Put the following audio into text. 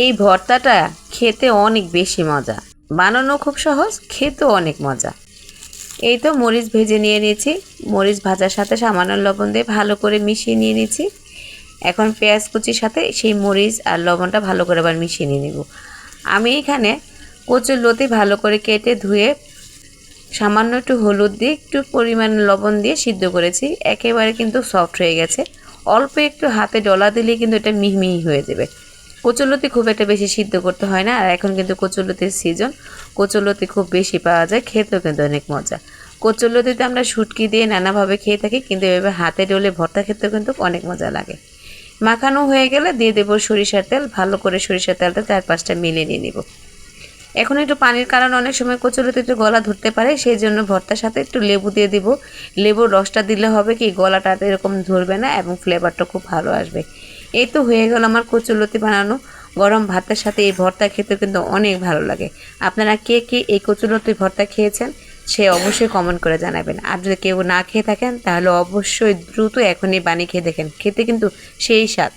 এই ভর্তাটা খেতে অনেক বেশি মজা, বানানো খুব সহজ, খেতেও অনেক মজা। এই তো মরিচ ভেজে নিয়ে নিয়েছি, মরিচ ভাজার সাথে সামান্য লবণ দিয়ে ভালো করে মিশিয়ে নিয়ে নিয়েছি। এখন পেঁয়াজ কুচির সাথে সেই মরিচ আর লবণটা ভালো করে আবার মিশিয়ে নিয়ে নেব। আমি এখানে কচুরলতি ভালো করে কেটে ধুয়ে সামান্য একটু হলুদ দিয়ে একটু পরিমাণ লবণ দিয়ে সিদ্ধ করেছি, একেবারে কিন্তু সফট হয়ে গেছে। অল্প একটু হাতে ডলা দিলেই কিন্তু এটা মিহি হয়ে যাবে। কচুরলতি খুব একটা বেশি সিদ্ধ করতে হয় না, আর এখন কিন্তু কচুরলতির সিজন, কচুরলতি খুব বেশি পাওয়া যায়, খেতেও কিন্তু অনেক মজা। কচুরলতিতে আমরা শুটকি দিয়ে নানাভাবে খেয়ে থাকি, কিন্তু এভাবে হাতে ডলে ভর্তা খেতেও কিন্তু অনেক মজা লাগে। মাখানো হয়ে গেলে দিয়ে দেবো সরিষার তেল, ভালো করে সরিষার তেলটা 4-5টা মিলিয়ে নিয়ে নেব। এখন একটু পানির কারণে অনেক সময় কচুরলতি একটু গলা ধরতে পারে, সেই জন্য ভর্তার সাথে একটু লেবু দিয়ে দিব। লেবুর রসটা দিলে হবে কি গলাটা এরকম ধরবে না এবং ফ্লেভারটা খুব ভালো আসবে। এই তো হয়ে গেল আমার কচুরলতি বানানো। গরম ভাতের সাথে এই ভর্তা খেতে কিন্তু অনেক ভালো লাগে। আপনারা কে কে এই কচুরলতি ভর্তা খেয়েছেন সে অবশ্যই কমেন্ট করে জানাবেন। আর যদি কেউ না খেয়ে থাকেন তাহলে অবশ্যই দ্রুত এখনই বানিয়ে খেয়ে দেখেন, খেতে কিন্তু সেই স্বাদ।